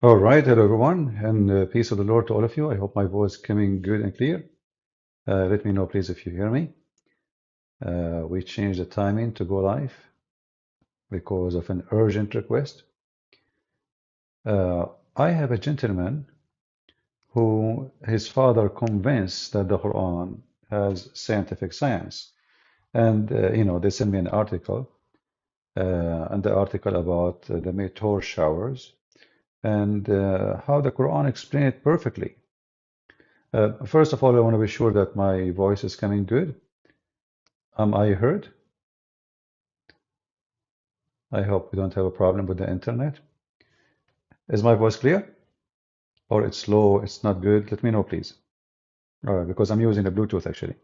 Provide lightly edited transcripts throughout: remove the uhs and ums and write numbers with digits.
All right, hello everyone, and peace of the Lord to all of you. I hope my voice is coming good and clear. Let me know, please, if you hear me. We changed the timing to go live because of an urgent request. I have a gentleman who his father convinced that the Quran has scientific science, and they sent me an article, and the article about the meteor showers and how the Quran explained it perfectly. First of all, I want to be sure that my voice is coming good. Am I heard? I hope we don't have a problem with the internet. Is my voice clear? Or it's slow, it's not good? Let me know, please. All right, because I'm using the Bluetooth actually.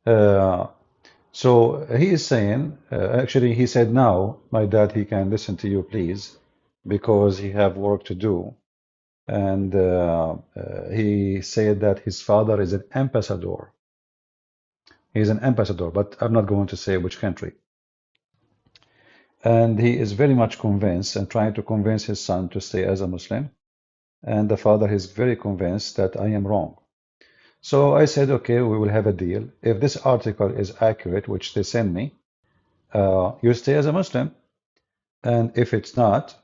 Uh, so he is saying, actually, he said now, my dad, he can listen to you, please, because he have work to do. And he said that his father is an ambassador. He's an ambassador, but I'm not going to say which country. And he is very much convinced and trying to convince his son to stay as a Muslim. And the father is very convinced that I am wrong. So I said, okay, we will have a deal. If this article is accurate, which they send me, you stay as a Muslim. And if it's not,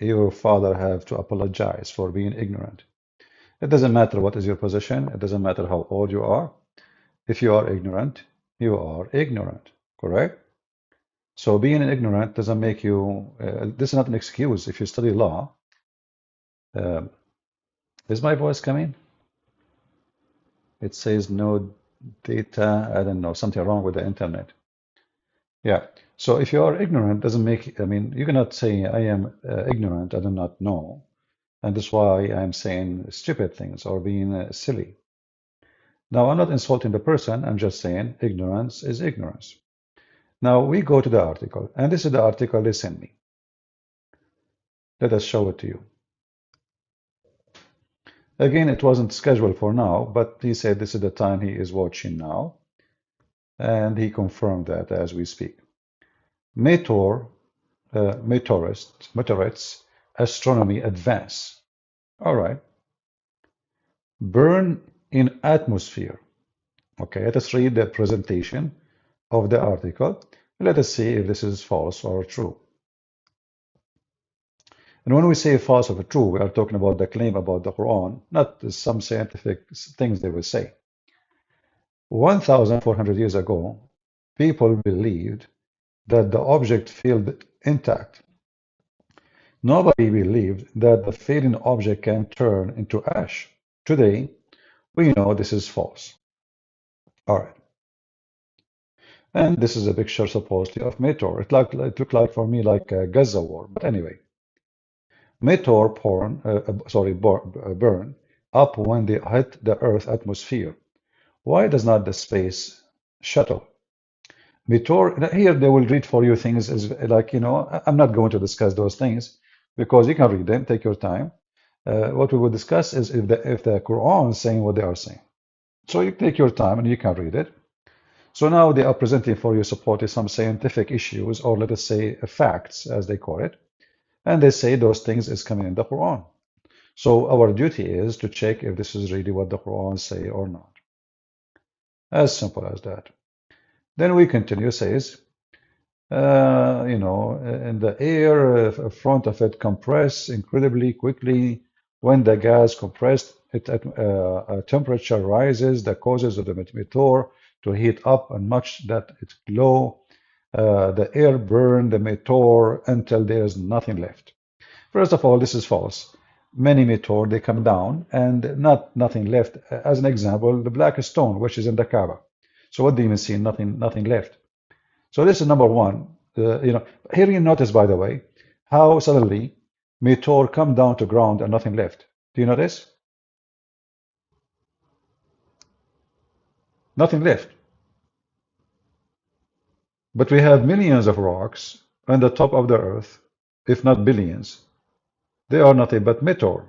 your father have to apologize for being ignorant. It doesn't matter what is your position. It doesn't matter how old you are. If you are ignorant, you are ignorant, correct? So being ignorant doesn't make you, this is not an excuse. If you study law, is my voice coming? It says no data. I don't know, something wrong with the internet. Yeah. So if you are ignorant, doesn't make, I mean, you cannot say I am ignorant, I do not know. And that's why I'm saying stupid things or being silly. Now, I'm not insulting the person. I'm just saying ignorance is ignorance. Now we go to the article, and this is the article they sent me. Let us show it to you. Again, it wasn't scheduled for now, but he said this is the time he is watching now, and he confirmed that as we speak. Meteor, meteorites, astronomy advance. All right. Burn in atmosphere. Okay, let us read the presentation of the article. Let us see if this is false or true. And when we say false or true, we are talking about the claim about the Quran, not some scientific things they will say. 1,400 years ago, people believed that the object field intact. Nobody believed that the fading object can turn into ash. Today, we know this is false. All right. And this is a picture supposedly of meteor. It looked like for me like a Gaza war. But anyway, meteor burn up when they hit the Earth atmosphere. Why does not the space shuttle? Meteor, here they will read for you things as like, I'm not going to discuss those things because you can read them, take your time. What we will discuss is if the Quran is saying what they are saying. So you take your time and you can read it. So now they are presenting for you supporting some scientific issues, or let us say facts, as they call it. And they say those things is coming in the Quran. So our duty is to check if this is really what the Quran say or not. As simple as that. Then we continue, says, in the air, front of it compress incredibly quickly. When the gas compressed, temperature rises, that causes the meteor to heat up and much that it glow. The air burn the meteor until there is nothing left. First of all, this is false. Many meteor, they come down and nothing left. As an example, the black stone, which is in the Kaaba. So what do you see? Nothing left. So this is number one. Here you notice, by the way, how suddenly meteor come down to ground and nothing left. Do you notice? Nothing left. But we have millions of rocks on the top of the earth, if not billions. They are nothing but meteor.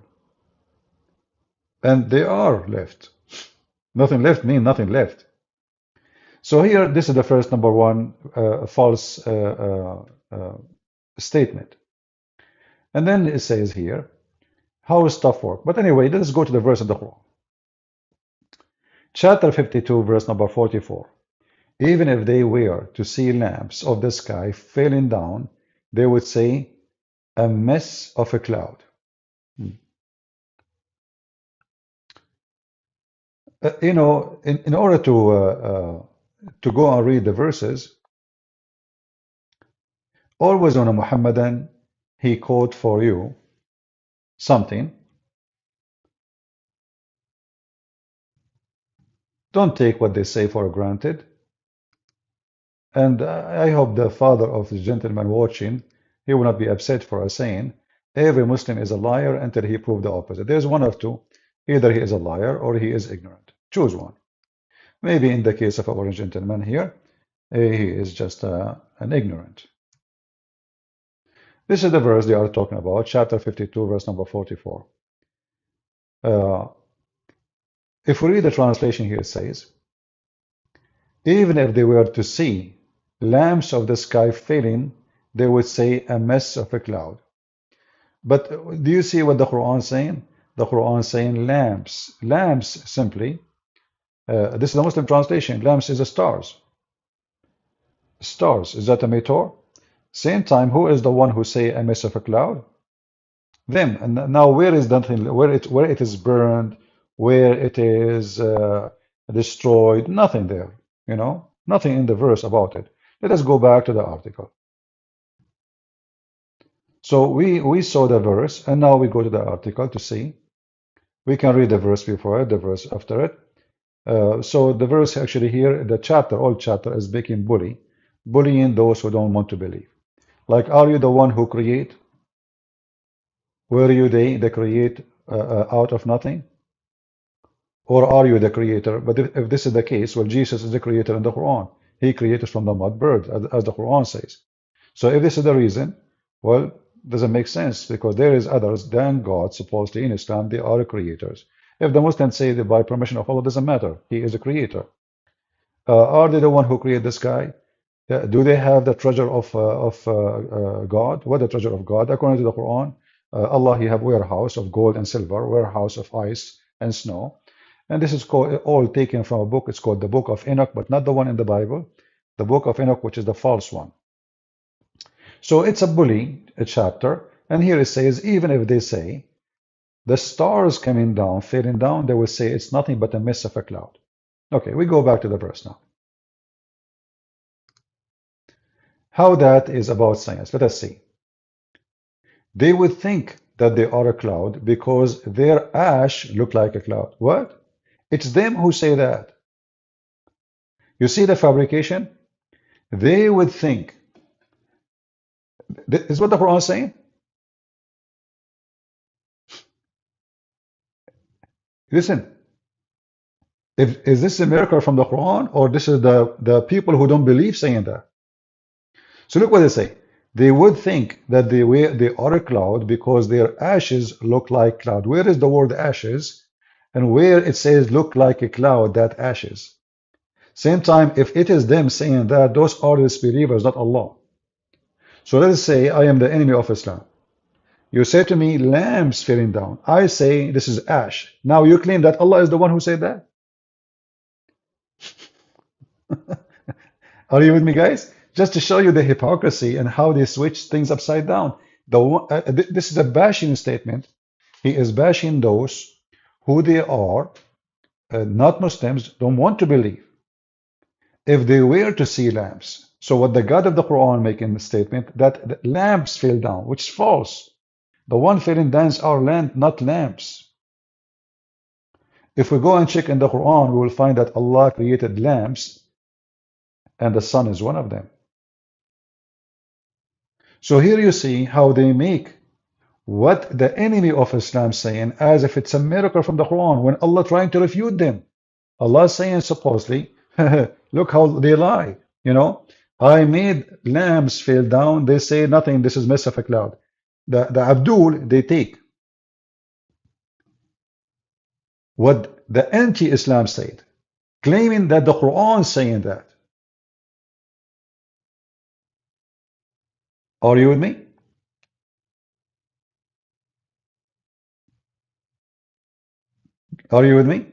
And they are left. Nothing left means nothing left. So here, this is the first number one false statement. And then it says here, how stuff work. But anyway, let's go to the verse of the Quran. Chapter 52, verse number 44. Even if they were to see lamps of the sky falling down, they would say, a mess of a cloud. You know, in order to go and read the verses, always on a Muhammadan, he quote for you something. Don't take what they say for granted. And I hope the father of the gentleman watching, he will not be upset for us saying, every Muslim is a liar until he proves the opposite. There's one of two. Either he is a liar or he is ignorant. Choose one. Maybe in the case of our gentleman here, he is just an ignorant. This is the verse they are talking about, chapter 52, verse number 44. If we read the translation here, it says, even if they were to see lamps of the sky failing, they would say a mess of a cloud. But do you see what the Quran is saying? The Quran is saying lamps. Lamps simply, this is the Muslim translation, lamps is the stars. Stars, is that a meteor? Same time, who is the one who say a mess of a cloud? Them. And now where is that thing, where it is burned, where it is destroyed? Nothing there, you know, nothing in the verse about it. Let us go back to the article. So we saw the verse, and now we go to the article to see. We can read the verse before it, the verse after it. So the verse actually here, the chapter, all chapter is making bullying those who don't want to believe. Like, are you the one who create? Were you the create out of nothing? Or are you the creator? But if this is the case, well, Jesus is the creator in the Quran. He created from the mud bird, as the Quran says. So if this is the reason, well, doesn't make sense, because there is others than God, supposedly in Islam, they are creators. If the Muslims say that by permission of Allah, doesn't matter. He is a creator. Are they the one who created the sky? Do they have the treasure of God? What the treasure of God? According to the Quran, Allah, He have warehouse of gold and silver, warehouse of ice and snow. And this is called, all taken from a book. It's called the Book of Enoch, but not the one in the Bible. The Book of Enoch, which is the false one. So it's a chapter. And here it says, even if they say, the stars coming down, falling down, they will say it's nothing but a mist of a cloud. Okay, we go back to the verse now. How that is about science. Let us see. They would think that they are a cloud because their ash look like a cloud. What? It's them who say that. You see the fabrication? They would think. This is what the Quran is saying. Listen. Is this a miracle from the Quran, or this is the people who don't believe saying that? So look what they say. They would think that they are a cloud because their ashes look like cloud. Where is the word ashes? And where it says look like a cloud, that ashes. Same time, if it is them saying that, those are disbelievers, not Allah. So let us say I am the enemy of Islam. You say to me, lamps falling down. I say this is ash. Now you claim that Allah is the one who said that? Are you with me, guys? Just to show you the hypocrisy and how they switch things upside down. This is a bashing statement. He is bashing those who they are not Muslims, don't want to believe. If they were to see lamps. So what the God of the Quran making the statement that the lamps fell down, which is false. The one falling down are not lamps. If we go and check in the Quran, we will find that Allah created lamps and the sun is one of them. So here you see how they make what the enemy of Islam saying as if it's a miracle from the Quran when Allah trying to refute them. Allah saying supposedly, look how they lie. You know, I made lamps fall down. They say nothing. This is mess of a cloud. The Abdul, they take what the anti-Islam said, claiming that the Quran is saying that. Are you with me? Are you with me?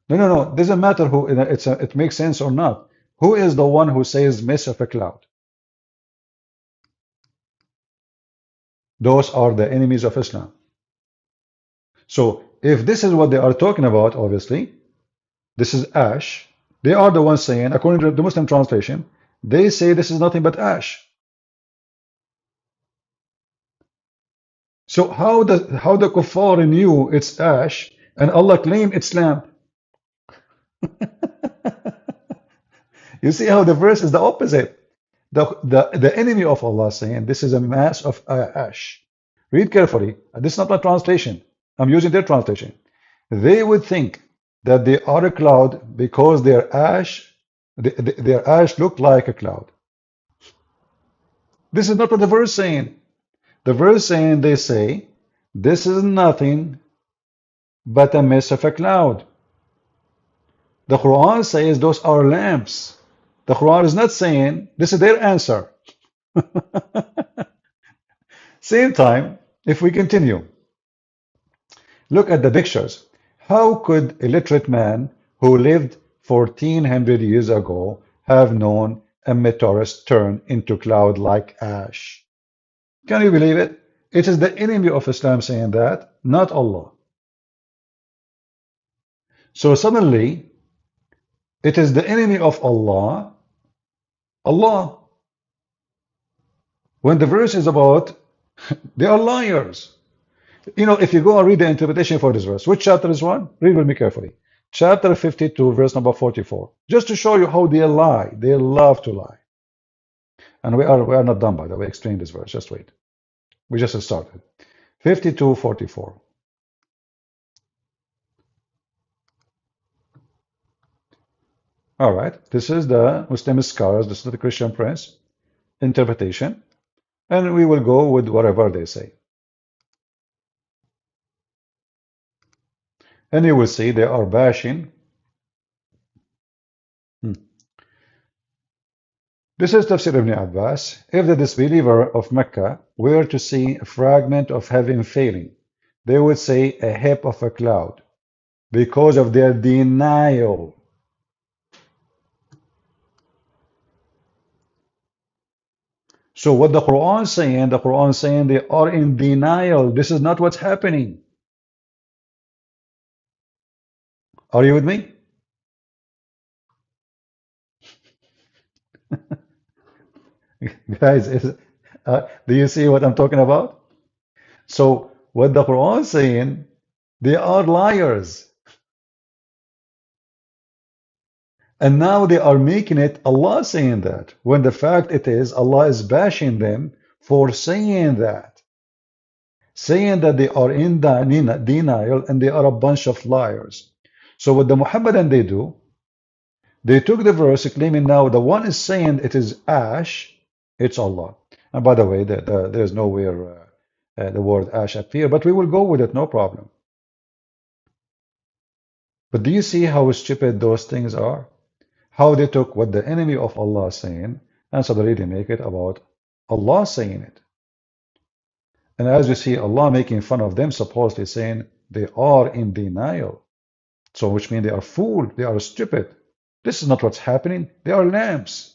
No, no, no. Doesn't matter who. It makes sense or not. Who is the one who says mist of a cloud? Those are the enemies of Islam. So if this is what they are talking about, obviously, this is ash. They are the ones saying, according to the Muslim translation, they say this is nothing but ash. So how the kuffar knew it's ash and Allah claimed it's lamp? You see how the verse is the opposite. The enemy of Allah saying this is a mass of ash. Read carefully. This is not my translation. I'm using their translation. They would think that they are a cloud because their ash looked like a cloud. This is not what the verse saying. The verse saying they say this is nothing but a mist of a cloud. The Quran says those are lamps. The Quran is not saying this is their answer. Same time, if we continue, look at the pictures. How could a literate man who lived 1400 years ago have known a meteorist turn into cloud like ash? Can you believe it? It is the enemy of Islam saying that, not Allah. So suddenly, it is the enemy of Allah, Allah. When the verse is about, they are liars. You know, if you go and read the interpretation for this verse, which chapter is one? Read with me carefully. Chapter 52, verse number 44. Just to show you how they lie. They love to lie. And we are not done, by the way, explaining this verse. Just wait. We just started. 52:44. All right. This is the Muslim scholars, this is the Christian Prince interpretation. And we will go with whatever they say. And you will see they are bashing. This is Tafsir ibn Abbas. If the disbeliever of Mecca were to see a fragment of heaven failing, they would say a heap of a cloud because of their denial. So what the Quran saying they are in denial. This is not what's happening. Are you with me? Guys, do you see what I'm talking about? So what the Quran saying, they are liars. And now they are making it Allah saying that, when the fact it is Allah is bashing them for saying that. Saying that they are in denial and they are a bunch of liars. So what the Muhammadan they do, they took the verse claiming now the one is saying it is ash, it's Allah. And by the way, there's nowhere the word ash appear, but we will go with it, no problem. But do you see how stupid those things are? How they took what the enemy of Allah is saying and suddenly they make it about Allah saying it. And as we see Allah making fun of them, supposedly saying they are in denial. So which means they are fooled, they are stupid. This is not what's happening. They are lamps.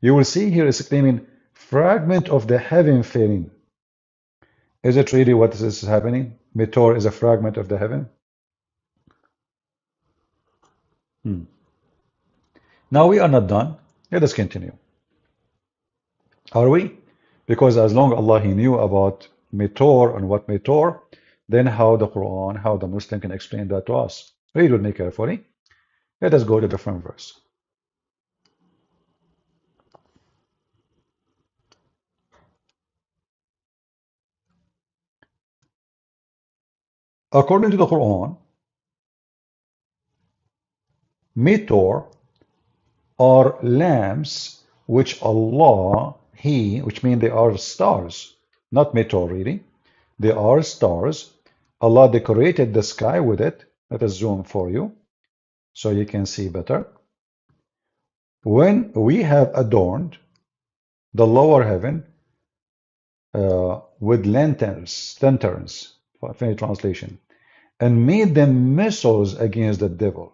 You will see here is claiming fragment of the heaven failing. Is it really what is happening? Meteor is a fragment of the heaven? Now we are not done. Let us continue. Are we? Because as long as Allah He knew about meteor and what meteor, then how the Quran, how the Muslim can explain that to us? Read with me carefully. Let us go to a different verse. According to the Quran, meteor are lamps which Allah, He, which means they are stars, not meteor really. They are stars. Allah decorated the sky with it. Let us zoom for you so you can see better. When we have adorned the lower heaven with lanterns, for any translation, and made them missiles against the devil.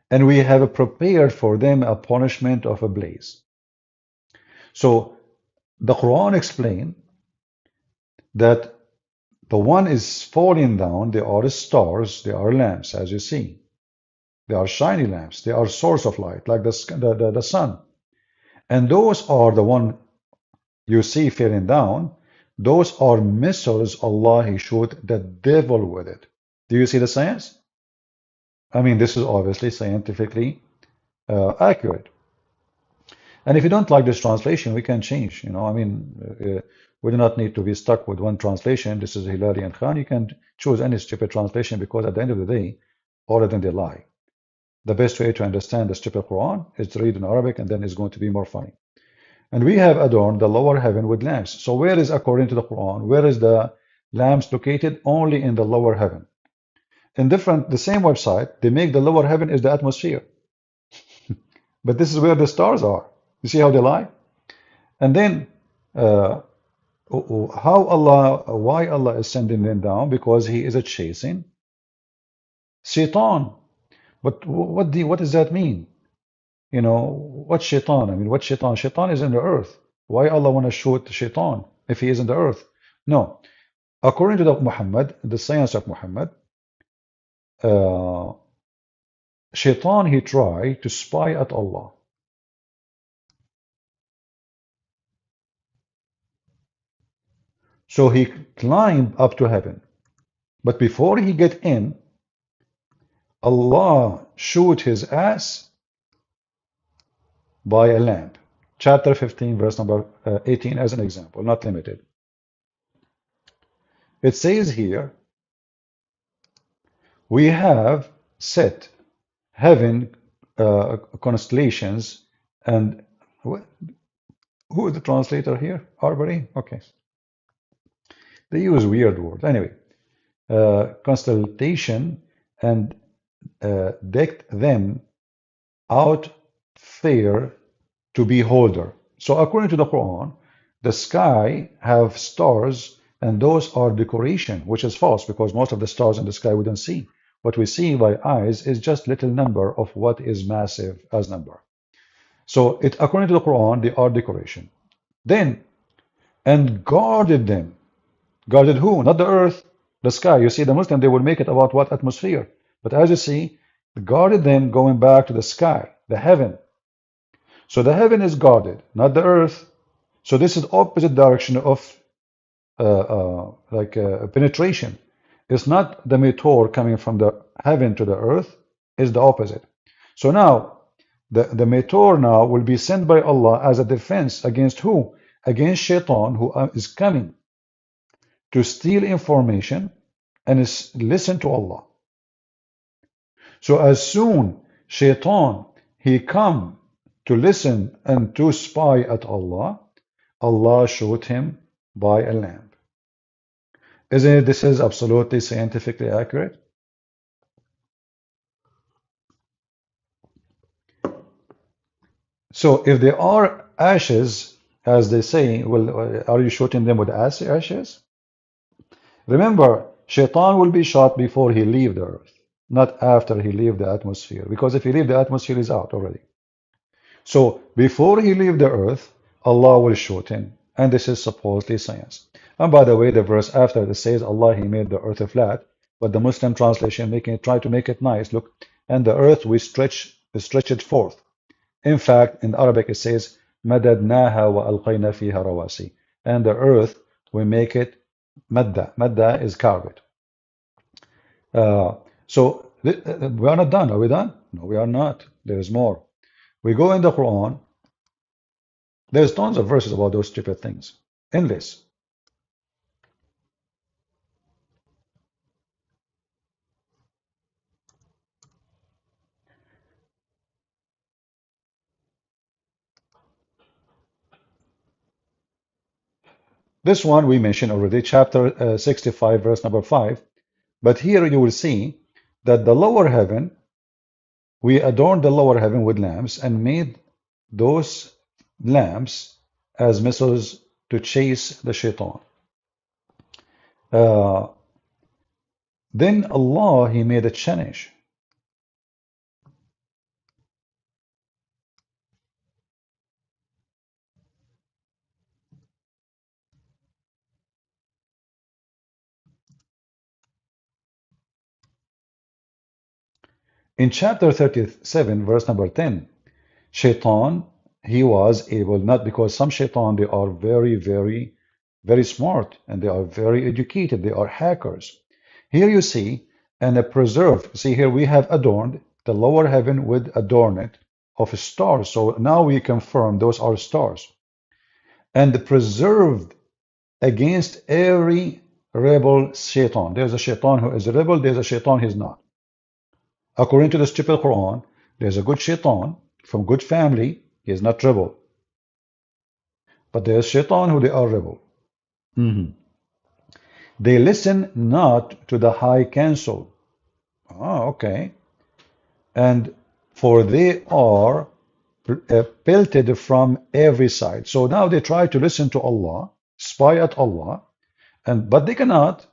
And we have prepared for them a punishment of a blaze. So the Quran explains that the one is falling down, they are stars, they are lamps, as you see. They are shiny lamps, they are source of light, like the sun. And those are the one you see falling down. Those are missiles Allah He shot the devil with it. Do you see the science? I mean, this is obviously scientifically accurate. And if you don't like this translation, we can change. I mean, we do not need to be stuck with one translation. This is Hilali and Khan. You can choose any stupid translation because at the end of the day, all of them they lie. The best way to understand the stupid Quran is to read in Arabic, and then it's going to be more funny. And we have adorned the lower heaven with lamps. So where is, according to the Quran, where is the lamps located? Only in the lower heaven. In the same website, they make the lower heaven is the atmosphere. But this is where the stars are. You see how they lie? And then why Allah is sending them down? Because He is chasing Shaitan. But what does that mean? What Shaitan? I mean, what Shaitan? Shaitan is in the earth. Why Allah want to shoot Shaitan if he is in the earth? No. According to Muhammad, the science of Muhammad, Shaitan, he tried to spy at Allah. So he climbed up to heaven. But before he get in, Allah shoot his ass by a lamp. Chapter 15, verse number 18 as an example, not limited. It says here, we have set heaven constellations and who is the translator here? Arbery? Okay. They use weird words. Anyway, constellation and decked them out fair to beholder. So according to the Quran, the sky have stars and those are decoration, which is false because most of the stars in the sky we don't see. What we see by eyes is just little number of what is massive as number. So according to the Quran, they are decoration. Then, and guarded them. Guarded who? Not the earth, the sky. You see, the Muslim, they will make it about what atmosphere. But as you see, guarded them going back to the sky, the heaven. So the heaven is guarded, not the earth. So this is opposite direction of penetration. It's not the meteor coming from the heaven to the earth, it's the opposite. So now, the meteor now will be sent by Allah as a defense against who? Against Shaitan, who is coming to steal information and is listen to Allah. So as soon Shaitan, he come to listen and to spy at Allah, Allah showed him by a lamp. Isn't it? This is absolutely scientifically accurate. So if there are ashes, as they say, well, are you shooting them with ashes? Remember, Shaitan will be shot before he leave the earth, not after he leave the atmosphere. Because if he leave the atmosphere, he's out already. So before he leave the earth, Allah will shoot him. And this is supposedly science. And by the way, the verse after it says Allah, he made the earth flat, but the Muslim translation try to make it nice. Look, and the earth we stretch it forth. In fact, in Arabic it says madadnaha wa alqayna fiha rawasi. And the earth we make it madda. Madda is carved. So we are not done. Are we done? No, we are not. There is more. We go in the Quran. There's tons of verses about those stupid things. Endless. This one we mentioned already, chapter 65, verse number 5. But here you will see that the lower heaven, we adorned the lower heaven with lamps and made those lamps as missiles to chase the shaitan. Then Allah, He made a change. In chapter 37, verse number 10, Shaitan, he was able, not because some Shaitan, they are very, very, very smart and they are very educated, they are hackers. Here you see, and a preserved, see here we have adorned the lower heaven with adorn it of stars. So now we confirm those are stars. And preserved against every rebel Shaitan. There's a Shaitan who is a rebel, there's a Shaitan who is not. According to the stupid Quran, there's a good Shaitan from good family, he is not rebel. But there's Shaitan who they are rebel. They listen not to the high council. Okay. And for they are pelted from every side. So now they try to listen to Allah, spy at Allah, but they cannot.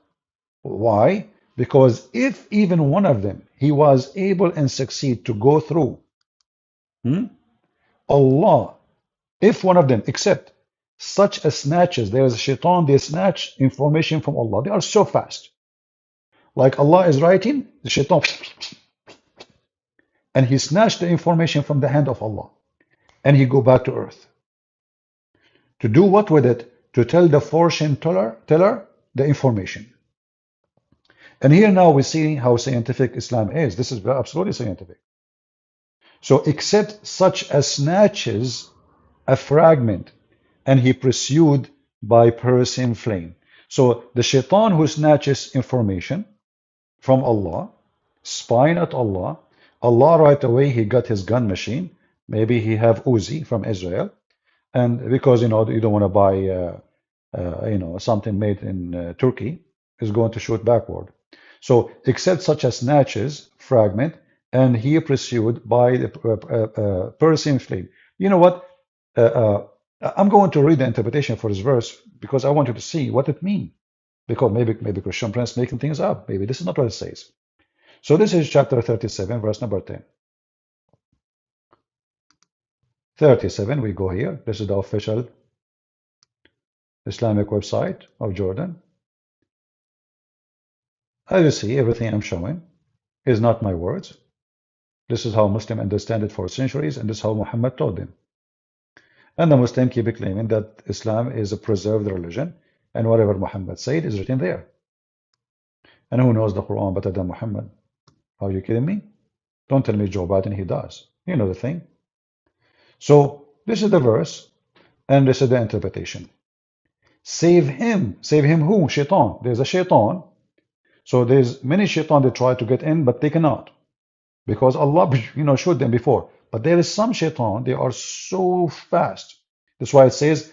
Why? Because if even one of them, he was able and succeed to go through Allah, if one of them, except such as snatches, there is a shaitan, they snatch information from Allah. They are so fast. Like Allah is writing, the shaitan, and he snatched the information from the hand of Allah. And he go back to earth. To do what with it? To tell the fortune teller the information. And here now we see how scientific Islam is. This is absolutely scientific. So except such as snatches a fragment, and he pursued by piercing flame. So the shaitan who snatches information from Allah, spying at Allah, Allah right away he got his gun machine. Maybe he have Uzi from Israel, and because you don't want to buy something made in Turkey, is going to shoot backward. So except such as snatches fragment, and he pursued by the piercing flame. You know what? I'm going to read the interpretation for this verse because I want you to see what it means. Because maybe Christian Prince making things up. Maybe this is not what it says. So this is chapter 37, verse number 10. 37, we go here. This is the official Islamic website of Jordan. As you see, everything I'm showing is not my words. This is how Muslims understand it for centuries, and this is how Muhammad taught them. And the Muslims keep claiming that Islam is a preserved religion, and whatever Muhammad said is written there. And who knows the Quran better than Muhammad? Are you kidding me? Don't tell me Joe Biden, he does. You know the thing. So this is the verse, and this is the interpretation. Save him. Save him who? Shaitan. There's a shaitan. So there's many shaitan that try to get in, but they cannot. Because Allah, showed them before. But there is some shaitan, they are so fast. That's why it says,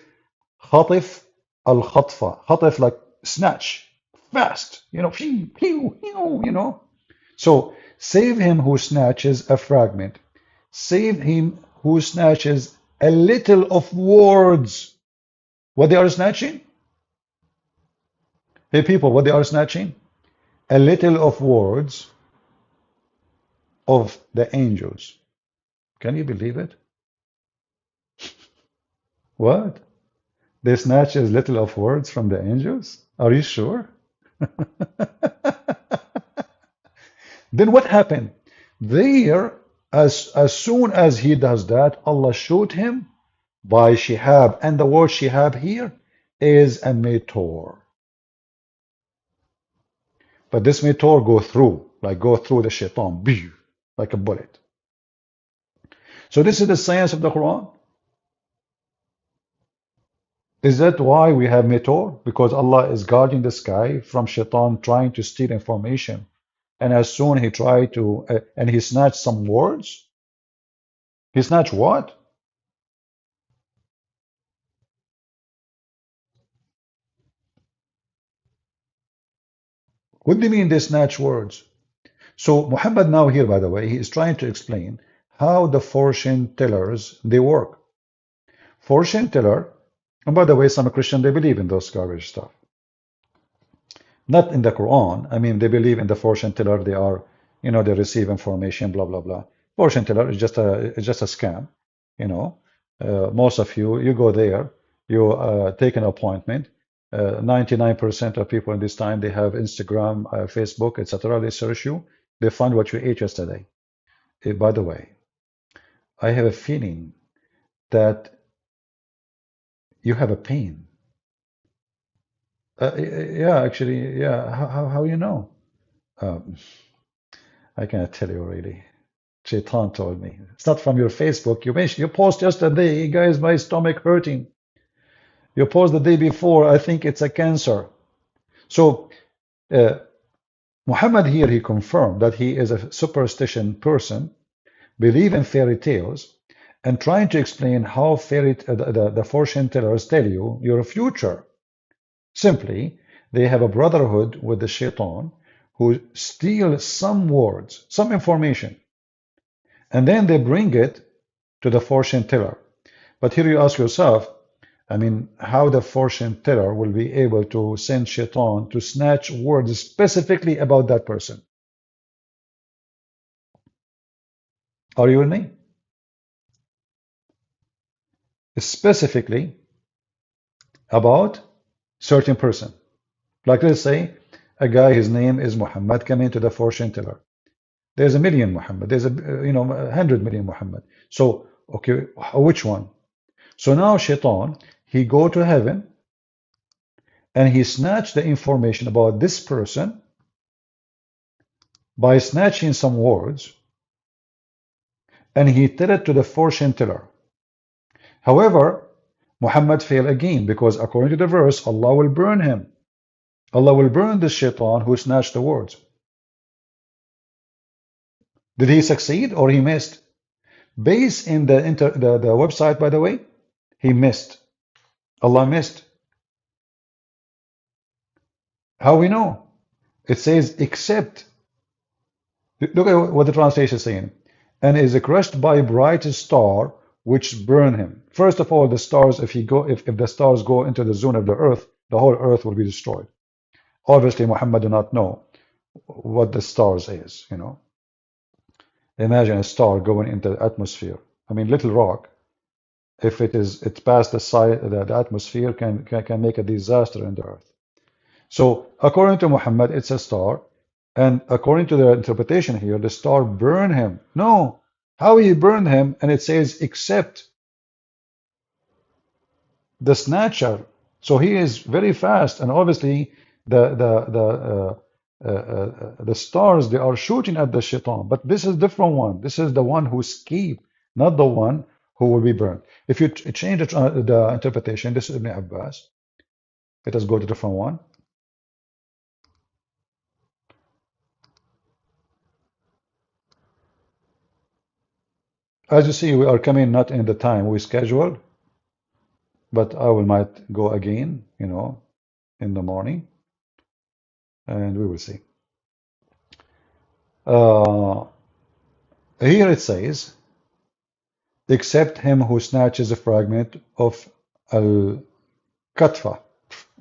khatif al-khatfa. Khatif, like snatch. Fast. So save him who snatches a fragment. Save him who snatches a little of words. What they are snatching? Hey people, what they are snatching? A little of words of the angels. Can you believe it? What? They snatch as little of words from the angels? Are you sure? Then what happened? There, as soon as he does that, Allah showed him by Shihab. And the word Shihab here is a meteor. But this meteor go through the shaitan, like a bullet. So this is the science of the Quran. Is that why we have meteor? Because Allah is guarding the sky from shaitan trying to steal information. And as soon he tried to, and he snatched some words. He snatched what? What do you mean they snatch words? So Muhammad now here, by the way, he is trying to explain how the fortune tellers, they work. Fortune teller, and by the way, some Christian, they believe in those garbage stuff. Not in the Quran. I mean, they believe in the fortune teller. They are, they receive information, blah blah blah. Fortune teller is just a scam. You know, most of you go there, you take an appointment. 99% of people in this time they have Instagram, Facebook, etc. They search you, they find what you ate yesterday. By the way, I have a feeling that you have a pain. Yeah, actually, yeah. How you know? Um, I cannot tell you really. Shaitan told me. It's not from your Facebook. You post yesterday, "Hey, guys, my stomach hurting." You post the day before, I think it's a cancer. So uh, Muhammad here, he confirmed that he is a superstition person, believe in fairy tales, and trying to explain how the fortune tellers tell you your future. Simply, they have a brotherhood with the shaitan who steal some words, some information, and then they bring it to the fortune teller. But here you ask yourself, I mean, how the fortune teller will be able to send shaitan to snatch words specifically about that person? Are you with me? Specifically about certain person. Like let's say a guy, his name is Muhammad, coming to the fortune teller. There's a million Muhammad. There's 100 million Muhammad. So okay, which one? So now Shaitan, he go to heaven and he snatch the information about this person by snatching some words, and he tell it to the fortune teller. However, Muhammad failed again because according to the verse, Allah will burn him. Allah will burn the shaitan who snatched the words. Did he succeed or he missed? Based in the website, by the way, he missed. Allah missed. How we know? It says, except, look at what the translation is saying, and is crushed by a bright star which burn him. First of all, the stars, if the stars go into the zone of the earth, the whole earth will be destroyed. Obviously, Muhammad do not know what the stars is, Imagine a star going into the atmosphere. I mean, little rock, if it's past the atmosphere, can make a disaster in the earth. So according to Muhammad, it's a star, and according to the interpretation here, the star burned him. No, how he burned him? And it says except the snatcher. So he is very fast, and obviously the stars, they are shooting at the shaitan. But this is a different one. This is the one who escaped, not the one who will be burned. If you change the interpretation, this is Ibn Abbas. Let us go to a different one. As you see, we are coming not in the time we scheduled, but I might go again, in the morning, and we will see. Here it says, except him who snatches a fragment of al-katfa.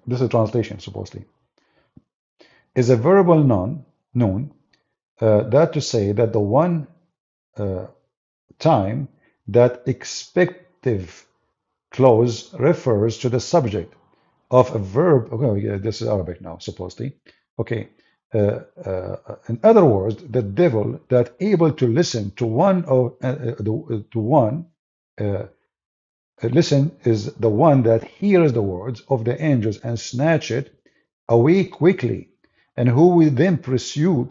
This is a translation, supposedly. Is a verbal noun, that to say that the one time that expective clause refers to the subject of a verb. Okay, yeah, this is Arabic now, supposedly. Okay. In other words, the devil that able to listen to listen is the one that hears the words of the angels and snatch it away quickly, and who will then pursued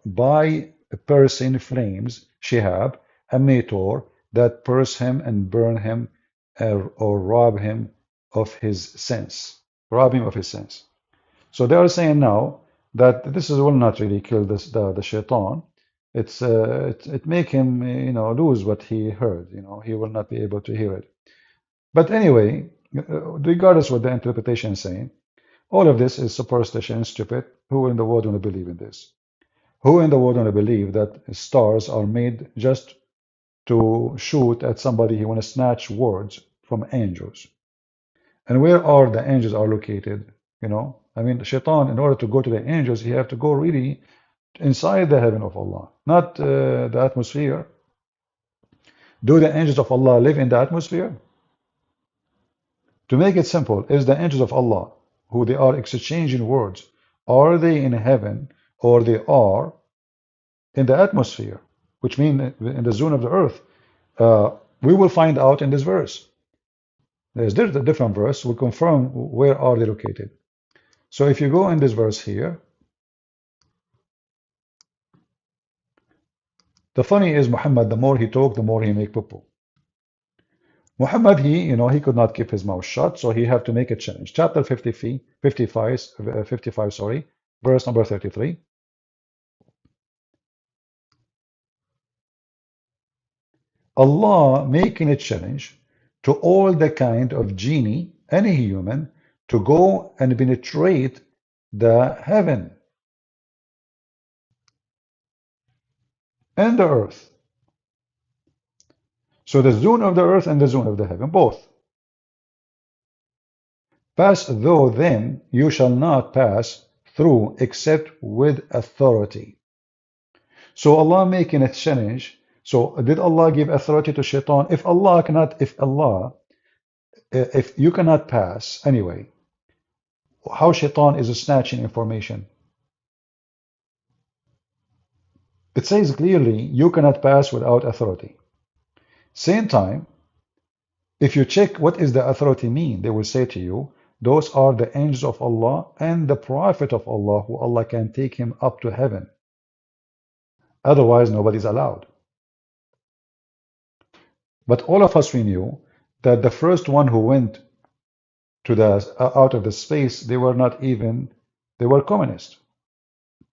by piercing flames, Shihab, a meteor that pierce him and burn him, or rob him of his sense. Rob him of his sense. So they are saying now that this will not really kill the shaitan. It make him lose what he heard. He will not be able to hear it. But anyway, regardless what the interpretation is saying, all of this is superstition and stupid. Who in the world want to believe in this? Who in the world want to believe that stars are made just to shoot at somebody who want to snatch words from angels? And where are the angels are located? You know, I mean, Shaitan, in order to go to the angels, he have to go really inside the heaven of Allah, not the atmosphere. Do the angels of Allah live in the atmosphere? To make it simple, is the angels of Allah, who they are exchanging words, are they in heaven or they are in the atmosphere, which means in the zone of the earth? We will find out in this verse. There's a different verse will confirm where are they located. So if you go in this verse here, the funny is Muhammad, the more he talk, the more he make poo. Muhammad, he could not keep his mouth shut, so he had to make a challenge. Chapter 55, sorry, verse number 33. Allah making a challenge to all the kind of genie, any human, to go and penetrate the heaven and the earth. So the zone of the earth and the zone of the heaven, both. Pass through them, you shall not pass through except with authority. So Allah making a challenge. So did Allah give authority to Shaitan? If you cannot pass anyway, how Shaitan is snatching information? It says clearly, you cannot pass without authority. Same time, if you check what is the authority mean, they will say to you, those are the angels of Allah and the Prophet of Allah, who Allah can take him up to heaven. Otherwise, nobody's allowed. But all of us, we knew that the first one who went to the out of the space, they were communists.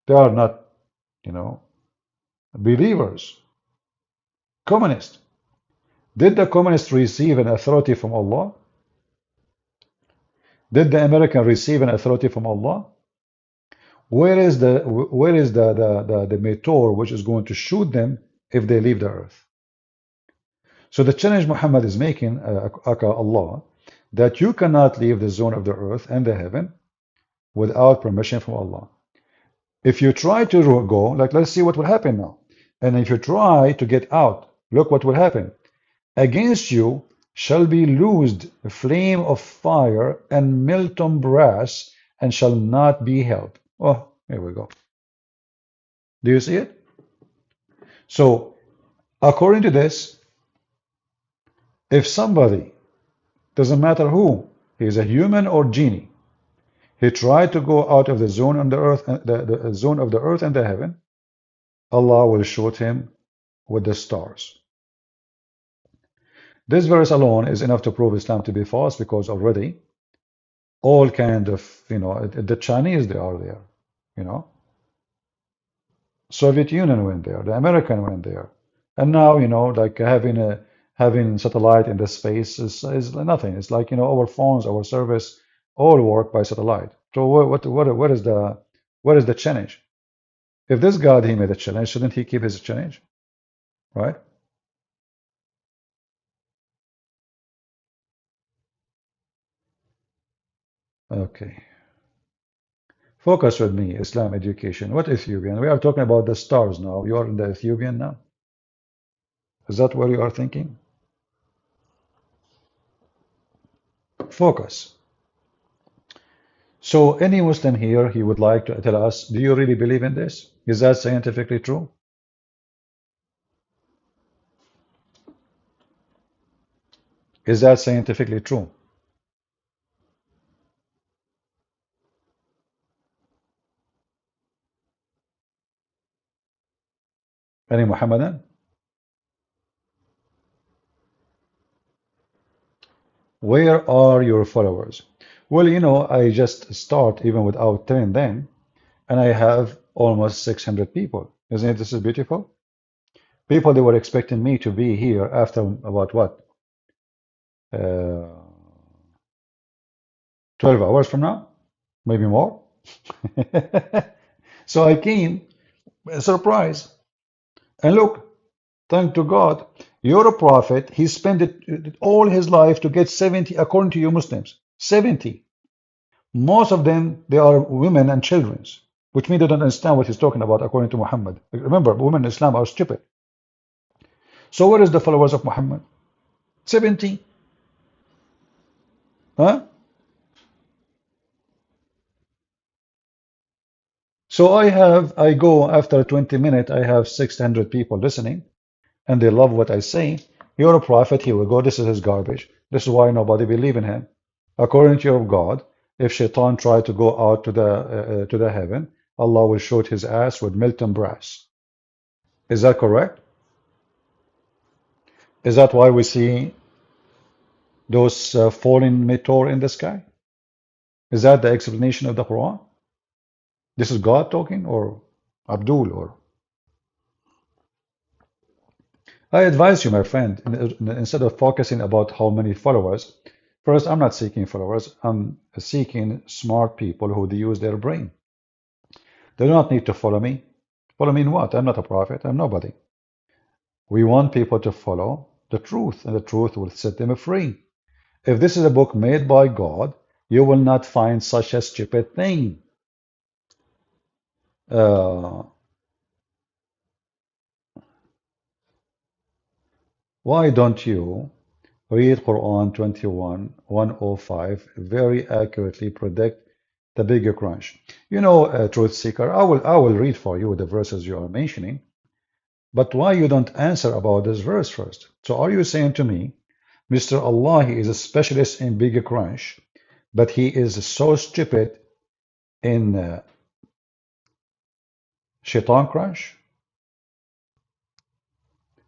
They are not, believers. Communists. Did the communists receive an authority from Allah? Did the American receive an authority from Allah? Where is the meteor which is going to shoot them if they leave the earth? So the challenge Muhammad is making, Allah, that you cannot leave the zone of the earth and the heaven without permission from Allah. If you try to go, like let's see what will happen now. And if you try to get out, look what will happen. Against you shall be loosed a flame of fire and molten brass, and shall not be held. Oh, here we go. Do you see it? So, according to this, if somebody, doesn't matter who, he is a human or genie, he tried to go out of the zone on the earth, the zone of the earth and the heaven, Allah will shoot him with the stars. This verse alone is enough to prove Islam to be false, because already all kind of, the Chinese, they are there, Soviet Union went there, the American went there, and now, like having satellite in the space is nothing. It's like, our phones, our service, all work by satellite. So what is the challenge? If this God, he made a challenge, shouldn't he keep his challenge, right? Okay. Focus with me, Islam education. What Ethiopian? We are talking about the stars now. You are in the Ethiopian now? Is that what you are thinking? Focus. So any Muslim here, he would like to tell us, do you really believe in this? Is that scientifically true? Is that scientifically true? Any Muhammadan? Where are your followers? Well, I just start even without telling them, and I have almost 600 people. Isn't it? This is beautiful. People, they were expecting me to be here after about what? 12 hours from now? Maybe more? So I came, a surprise. And look, thank to God, you're a prophet. He spent all his life to get 70, according to you Muslims, 70. Most of them, they are women and children, which means they don't understand what he's talking about according to Muhammad. Remember, women in Islam are stupid. So where is the followers of Muhammad? 70. Huh? So I go after 20 minutes, I have 600 people listening, and they love what I say. You're a prophet, here we go, this is his garbage. This is why nobody believe in him. According to your God, if Shaitan tried to go out to the heaven, Allah will shoot his ass with molten brass. Is that correct? Is that why we see those falling meteor in the sky? Is that the explanation of the Quran? This is God talking, or Abdul, or I advise you, my friend, instead of focusing about how many followers, first, I'm not seeking followers. I'm seeking smart people who use their brain. They do not need to follow me. Follow me in what? I'm not a prophet. I'm nobody. We want people to follow the truth, and the truth will set them free. If this is a book made by God, you will not find such a stupid thing. Why don't you read Quran 21:105 very accurately predict the bigger crunch? You know, truth seeker, I will read for you the verses you are mentioning, but why you don't answer about this verse first? So are you saying to me, Mr. Allah, he is a specialist in bigger crunch, but he is so stupid in shaitan crunch?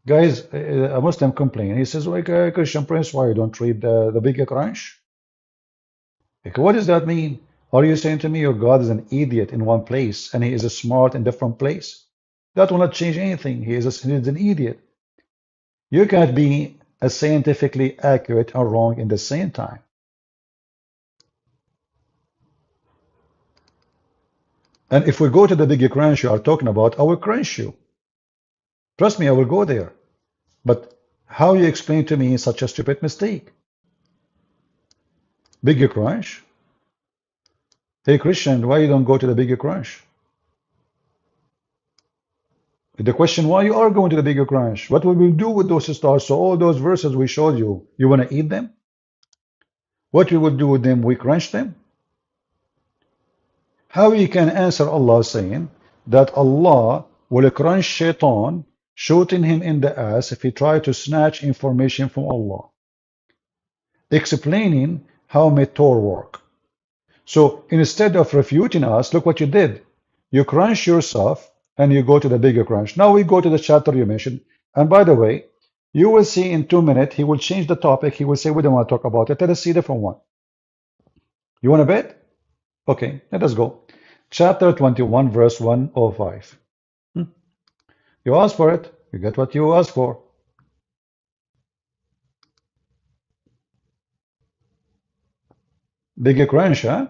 Guys, a Muslim complain. He says, like, Christian Prince, why you don't read the bigger crunch? Like, what does that mean? Are you saying to me your God is an idiot in one place and he is a smart in different place? That will not change anything. He is an idiot. You can't be as scientifically accurate or wrong in the same time. And if we go to the bigger crunch you are talking about, I will crunch you. Trust me, I will go there. But how you explain to me such a stupid mistake? Bigger crunch? Hey Christian, why you don't go to the bigger crunch? The question, why you are going to the bigger crunch? What will we do with those stars? So all those verses we showed you, you want to eat them? What we will do with them? We crunch them? How you can answer Allah saying that Allah will crunch Shaitan, shooting him in the ass if he tried to snatch information from Allah, explaining how meteor work. So instead of refuting us, look what you did. You crunch yourself and you go to the bigger crunch. Now we go to the chapter you mentioned. And by the way, you will see in 2 minutes, he will change the topic. He will say, we don't want to talk about it. Let us see a different one. You want to bet? Okay, let us go. Chapter 21, verse 105. You ask for it, you get what you ask for. Bigger crunch, huh?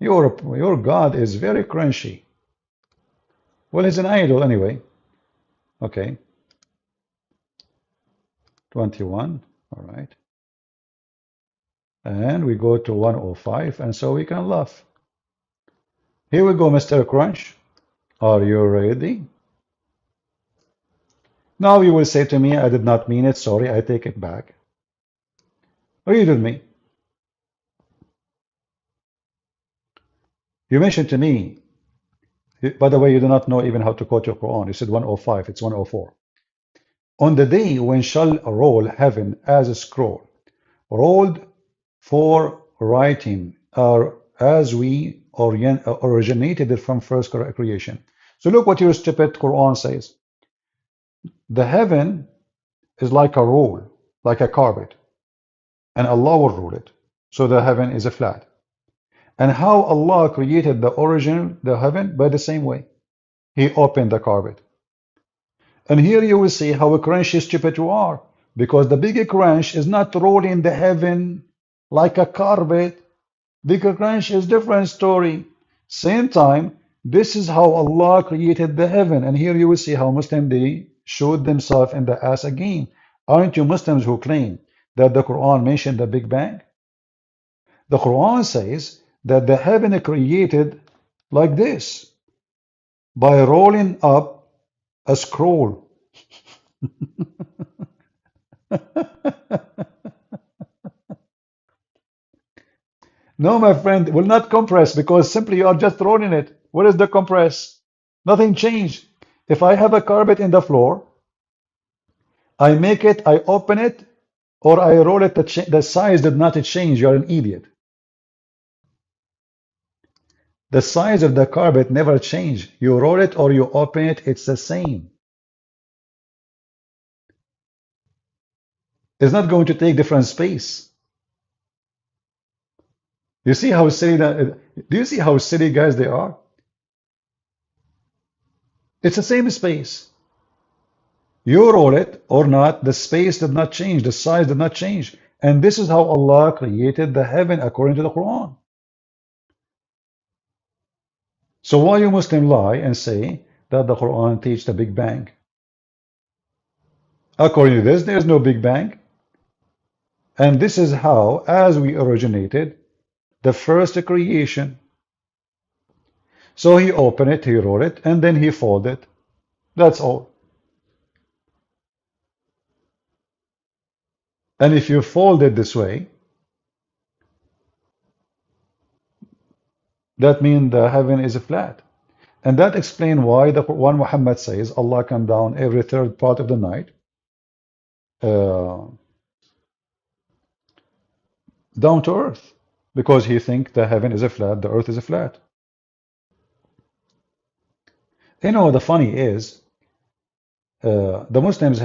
Your God is very crunchy. Well, he's an idol anyway. Okay. 21, all right. And we go to 105, and so we can laugh. Here we go, Mr. Crunch. Are you ready? Now you will say to me, I did not mean it. Sorry, I take it back. Read with me. You mentioned to me, by the way, you do not know even how to quote your Quran. You said 105, it's 104. On the day when shall roll heaven as a scroll, rolled for writing, or as we originated it from first creation. So look what your stupid Quran says. The heaven is like a roll, like a carpet, and Allah will rule it. So the heaven is a flat. And how Allah created the origin, the heaven, by the same way. He opened the carpet. And here you will see how crunchy stupid you are, because the bigger crunch is not rolling the heaven like a carpet. Bigger crunch is different story. Same time, this is how Allah created the heaven. And here you will see how Muslims, they shoot themselves in the ass again. Aren't you Muslims who claim that the Quran mentioned the Big Bang? The Quran says that the heaven created like this, by rolling up a scroll. No, my friend, it will not compress because simply you are just rolling it. What is the compress? Nothing changed. If I have a carpet in the floor, I make it, I open it, or I roll it, the size did not change. You're an idiot. The size of the carpet never changed. You roll it or you open it, it's the same. It's not going to take different space. You see how silly that, do you see how silly guys they are? It's the same space. You roll it or not, the space did not change, the size did not change. And this is how Allah created the heaven according to the Quran. So why you Muslim lie and say that the Quran teaches the Big Bang? According to this, there is no Big Bang. And this is how, as we originated, the first creation. So he opened it, he wrote it, and then he folded it. That's all. And if you fold it this way, that means the heaven is flat. And that explains why the Quran Muhammad says Allah come down every third part of the night, down to earth, because he thinks the heaven is flat, the earth is flat. You know, the funny is, the Muslims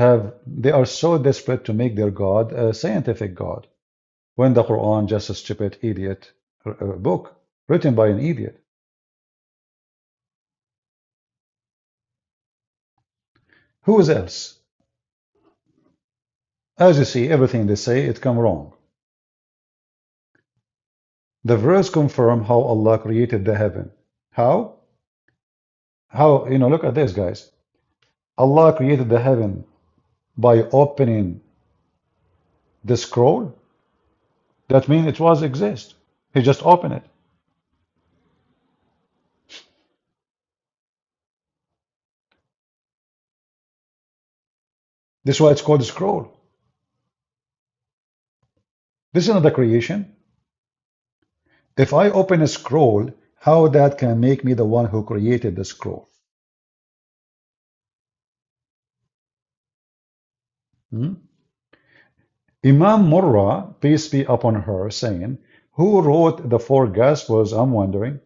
they are so desperate to make their God a scientific God, when the Quran just a stupid idiot book written by an idiot. Who is else? As you see, everything they say, it come wrong. The verse confirm how Allah created the heaven. How? How, you know, look at this, guys. Allah created the heaven by opening the scroll. That means it was exist. He just opened it. This is why it's called a scroll. This is not the creation. If I open a scroll, how that can make me the one who created the scroll? Imam Murrah, peace be upon her, saying, who wrote the four Gospels, I'm wondering.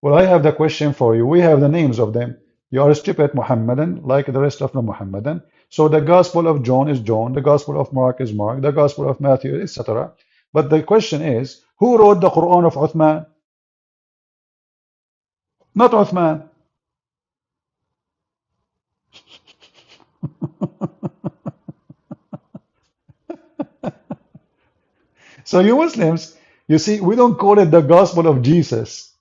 Well, I have the question for you. We have the names of them. You are a stupid Muhammadan, like the rest of the Muhammadan. So the Gospel of John is John, the Gospel of Mark is Mark, the Gospel of Matthew, etc. But the question is, who wrote the Quran of Uthman? Not Uthman. So you Muslims, you see, we don't call it the Gospel of Jesus.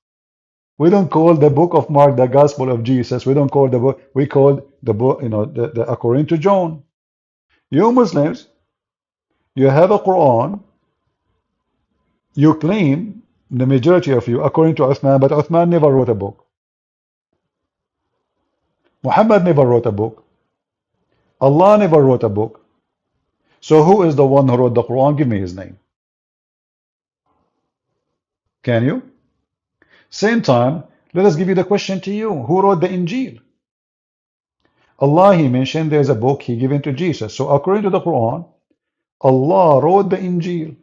We don't call the book of Mark the Gospel of Jesus. We don't call the book, we call the book, you know, the according to John. You Muslims, you have a Quran, you claim, the majority of you, according to Uthman, but Uthman never wrote a book. Muhammad never wrote a book. Allah never wrote a book. So who is the one who wrote the Quran? Give me his name. Can you? Same time, let us give you the question to you. Who wrote the Injil? Allah, he mentioned there's a book he given to Jesus. So according to the Quran, Allah wrote the Injil.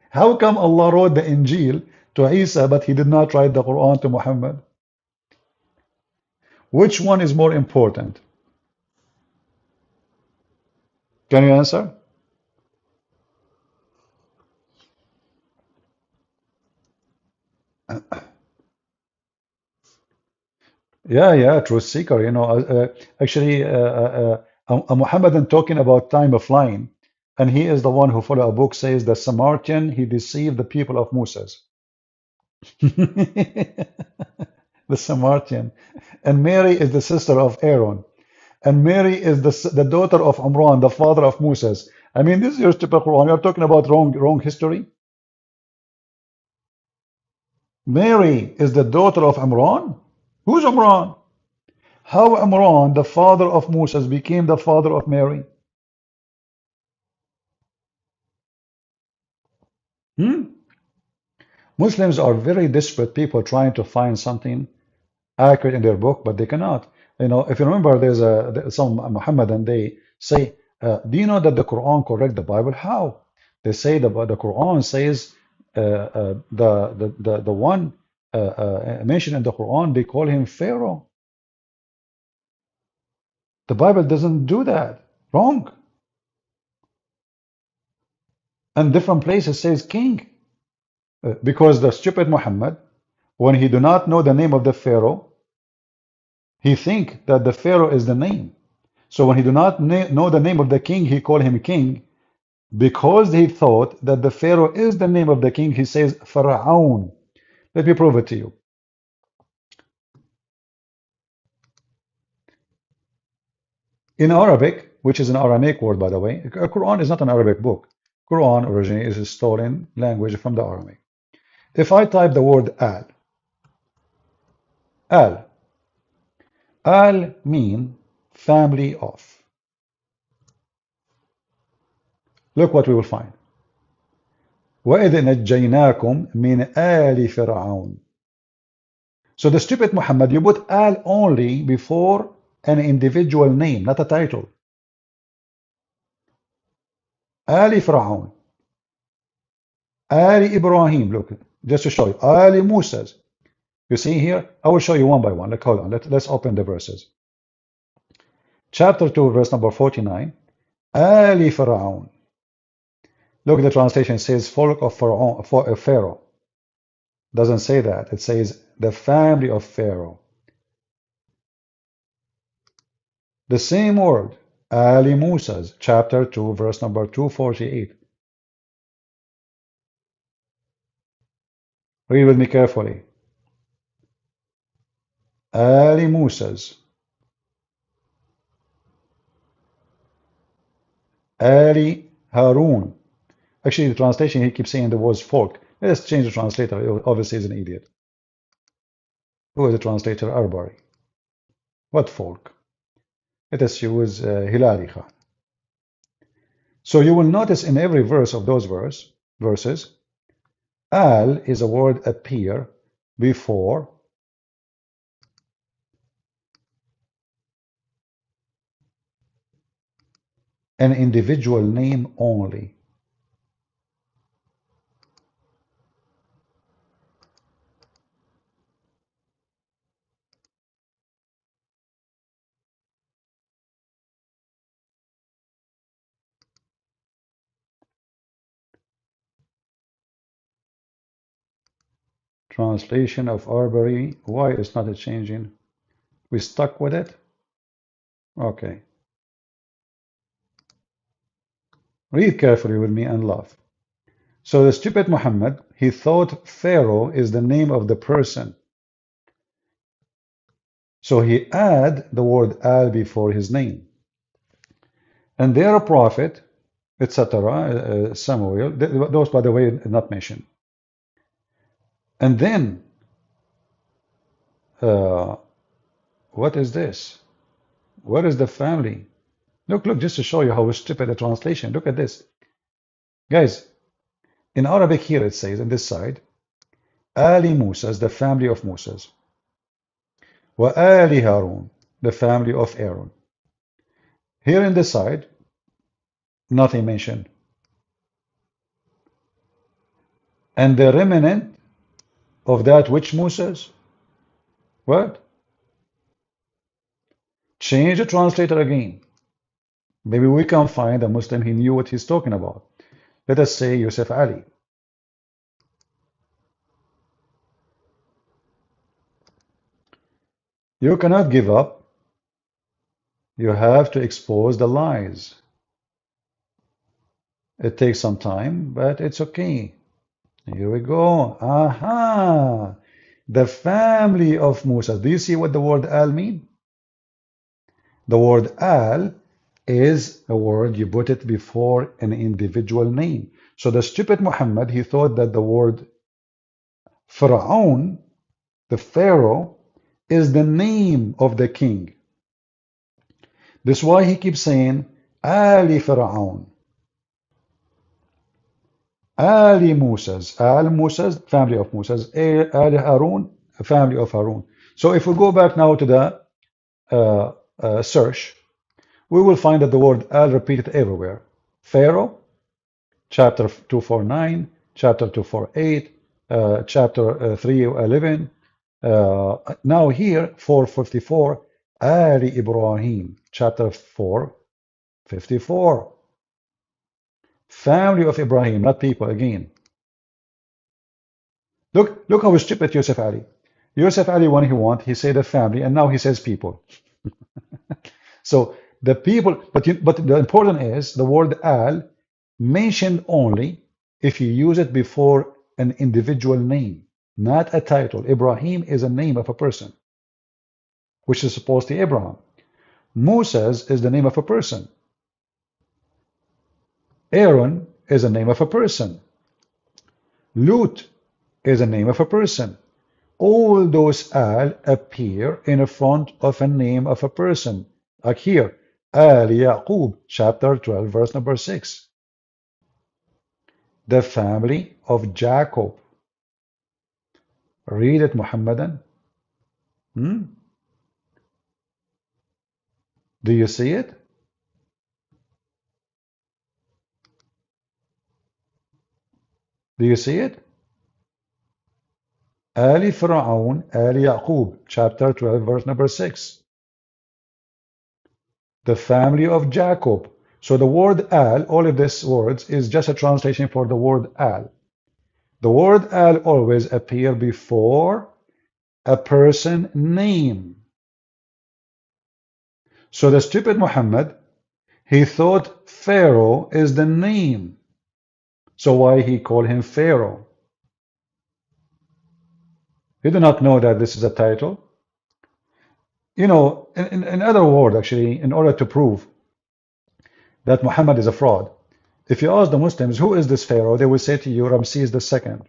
How come Allah wrote the Injil to Isa, but he did not write the Quran to Muhammad? Which one is more important? Can you answer? Yeah, truth seeker. You know, actually, a Muhammadan talking about time of flying, and he is the one who follow a book says the Samaritan he deceived the people of Moses. The Samaritan, and Mary is the sister of Aaron, and Mary is the daughter of Imran, the father of Moses. I mean, this is your stupid Quran. You're talking about wrong history. Mary is the daughter of Imran. Who's Imran? How Imran, the father of Moses, became the father of Mary? Muslims are very desperate people trying to find something accurate in their book, but they cannot. You know, if you remember, some Muhammad, and they say, "Do you know that the Quran correct the Bible?" How? They say the Quran says the one mentioned in the Quran, they call him Pharaoh. The Bible doesn't do that. Wrong. And different places says king, because the stupid Muhammad, when he do not know the name of the Pharaoh, he think that the Pharaoh is the name. So when he do not know the name of the king, he call him king. Because he thought that the Pharaoh is the name of the king, he says Pharaoh. Let me prove it to you. In Arabic, which is an Aramaic word, by the way, Quran is not an Arabic book. Quran originally is a stolen language from the Aramaic. If I type the word al mean family of. Look what we will find. وَإِذْ نَجَّيْنَاكُمْ مِنْ آلِ فِرْعَوْنَ. So the stupid Muhammad, you put al only before an individual name, not a title. Ali Fir'aun, Ali Ibrahim, look, just to show you, Ali Musa's. You see here, I will show you one by one. Like, hold on, let's open the verses. Chapter 2, verse number 49, Ali Fir'aun. Look, the translation says folk of Pharaoh. Doesn't say that. It says the family of Pharaoh. The same word, Ali Musa's, chapter 2, verse number 248. Read with me carefully. Ali Musa's, Ali Harun. Actually, the translation, he keeps saying the words folk. Let's change the translator. Obviously, he's an idiot. Who is the translator? Arbari. What folk? Let us use Hilali Khan. So you will notice in every verse of those verses, al is a word appear before an individual name only. Translation of Arbery. Why is not changing? We stuck with it? Okay. Read carefully with me and laugh. So the stupid Muhammad, he thought Pharaoh is the name of the person. So he add the word al before his name. And their prophet, etc., Samuel, those, by the way, are not mentioned. And then, what is this? What is the family? Look, just to show you how stupid the translation. Look at this. Guys, in Arabic here it says, on this side, Ali Musa's, the family of Musa's. Wa Ali Harun, the family of Aaron. Here in this side, nothing mentioned. And the remnant of that which Musa's? What? Change the translator again. Maybe we can find a Muslim he knew what he's talking about. Let us say Yusuf Ali. You cannot give up. You have to expose the lies. It takes some time, but it's okay. Here we go. Aha! The family of Musa. Do you see what the word al mean? The word al is a word you put it before an individual name. So the stupid Muhammad, he thought that the word Pharaoh, the Pharaoh, is the name of the king. That's why he keeps saying Ali Pharaoh, Ali Musas, Al Musas, family of Musas, Ali Harun, family of Harun. So if we go back now to the search, we will find that the word Al repeated everywhere. Pharaoh, chapter 249, chapter 248, chapter 311. Now here, 454, Ali Ibrahim, chapter 454. Family of Ibrahim, not people again. Look how stupid Yusuf Ali. Yusuf Ali, when he want, he said a family, and now he says people. So the people, but the important is the word al mentioned only if you use it before an individual name, not a title. Ibrahim is a name of a person, which is supposed to be Abraham. Moses is the name of a person. Aaron is a name of a person. Lut is a name of a person. All those al appear in front of a name of a person. Like here, Al Yaqub, chapter 12, verse number 6. The family of Jacob. Read it, Muhammadan. Do you see it? Do you see it? Ali Fir'aun, Ali Yaqub, chapter 12, verse number 6. The family of Jacob. So the word al, all of these words, is just a translation for the word al. The word al always appear before a person name. So the stupid Muhammad, he thought Pharaoh is the name. So why he called him Pharaoh? He did not know that this is a title. You know, in other words, actually, in order to prove that Muhammad is a fraud, if you ask the Muslims, who is this Pharaoh? They will say to you, Ramses II.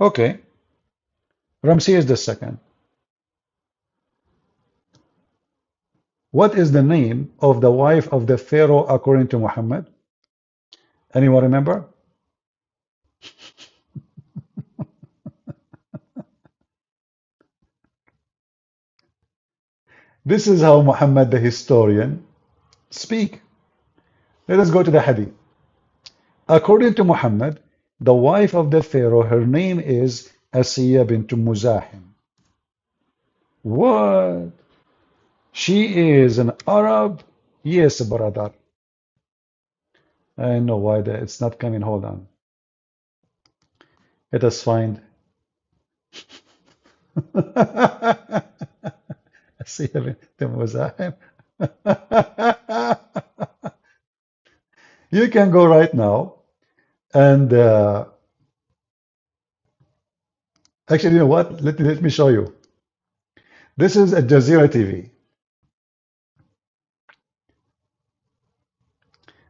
Okay, Ramses II. What is the name of the wife of the Pharaoh according to Muhammad? Anyone remember? This is how Muhammad the historian speak. Let us go to the hadith. According to Muhammad, the wife of the Pharaoh, her name is Asiya bint Muzahim. What? She is an Arab? Yes, brother. I know why it's not coming. Hold on. Let us find. Asiya bint Muzahim. You can go right now and actually, you know what? Let me show you. This is Al Jazeera TV.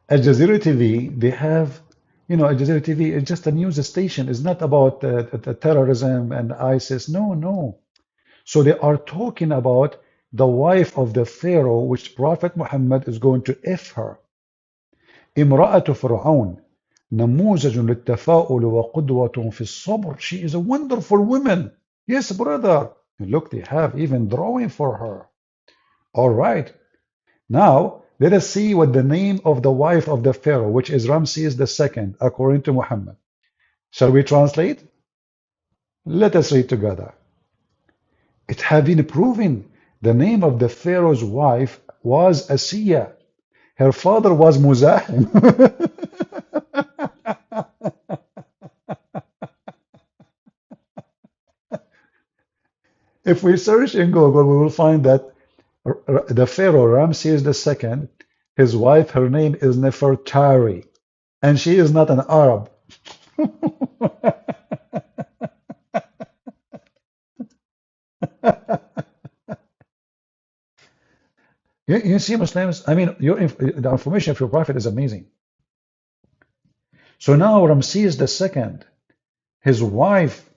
Al Jazeera TV, they have, you know, Al Jazeera TV is just a news station. It's not about terrorism and ISIS. No, no. So they are talking about the wife of the Pharaoh, which Prophet Muhammad is going to F her. امرأة فرعون نموذج للتفاؤل وقدوة في الصبر. She is a wonderful woman. Yes, brother. Look, they have even drawing for her. All right. Now, let us see what the name of the wife of the Pharaoh, which is Ramses II, according to Muhammad. Shall we translate? Let us read together. It had been proven the name of the Pharaoh's wife was Asiya. Her father was Muzahim. If we search in Google, we will find that the Pharaoh Ramses II His wife, her name is Nefertari, and she is not an Arab. You see, Muslims, I mean, the information of your prophet is amazing. So now Ramses II, his wife,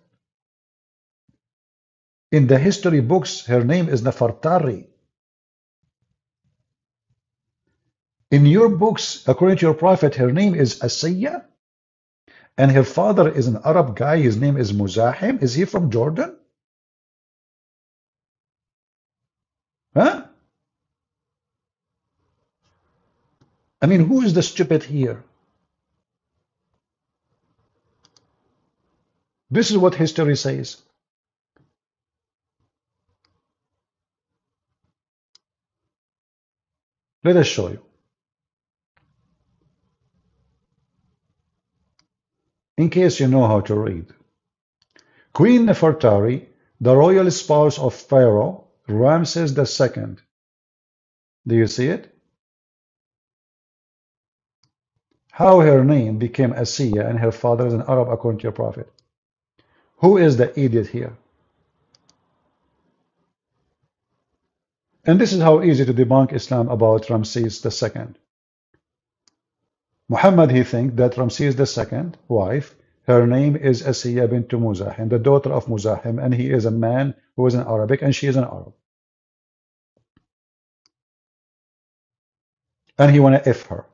in the history books, her name is Nefertari. In your books, according to your prophet, her name is Asiyya, and her father is an Arab guy. His name is Muzahim. Is he from Jordan? Huh? I mean, who is the stupid here? This is what history says. Let us show you. In case you know how to read. Queen Nefertari, the royal spouse of Pharaoh Ramses II. Do you see it? How her name became Asiyya and her father is an Arab according to your prophet. Who is the idiot here? And this is how easy to debunk Islam about Ramses II. Muhammad, he thinks that Ramses II, wife, her name is Asiyya bint Muzahim, the daughter of Muzahim, and he is a man who is an Arabic, and she is an Arab. And he want to F her.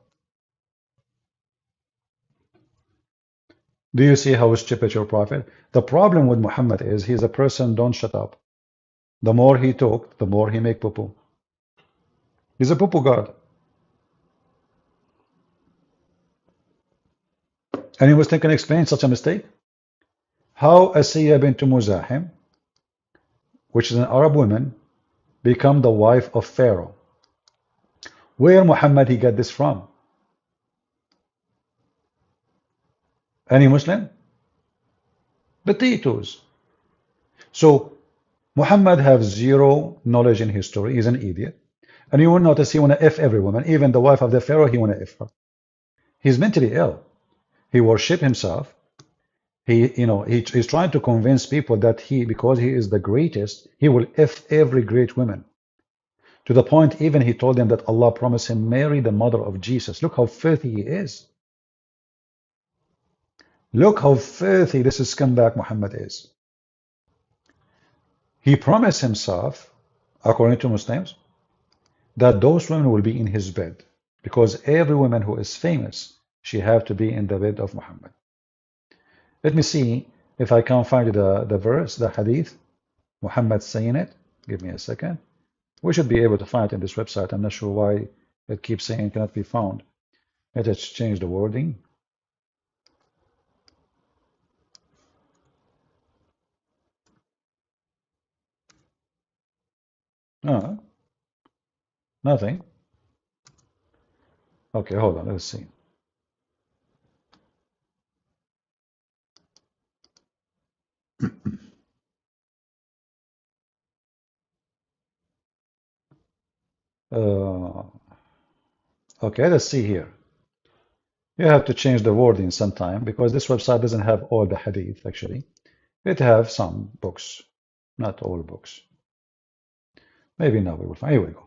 Do you see how stupid your prophet? The problem with Muhammad is he's a person, don't shut up. The more he talk, the more he make poo-poo. He's a poo-poo god. Any Muslim can explain such a mistake? How Asiyya bint Muzahim, which is an Arab woman, become the wife of Pharaoh? Where Muhammad he get this from? Any Muslim? Potatoes. So Muhammad have zero knowledge in history. He's an idiot. And you will notice he want to F every woman, even the wife of the Pharaoh, he want to F her. He's mentally ill. He worship himself. He's trying to convince people that because he is the greatest, he will F every great woman. To the point even he told them that Allah promised him Mary, the mother of Jesus. Look how filthy he is. Look how filthy this scumbag Muhammad is. He promised himself, according to Muslims, that those women will be in his bed, because every woman who is famous, she have to be in the bed of Muhammad. Let me see if I can find the verse, the hadith, Muhammad saying it. Give me a second. We should be able to find it in this website. I'm not sure why it keeps saying it cannot be found. Let us change the wording. Nothing. Okay, hold on. Let's see. Okay, let's see here. You have to change the wording sometime because this website doesn't have all the hadith actually. It has some books, not all books. Maybe now we will find. Here we go.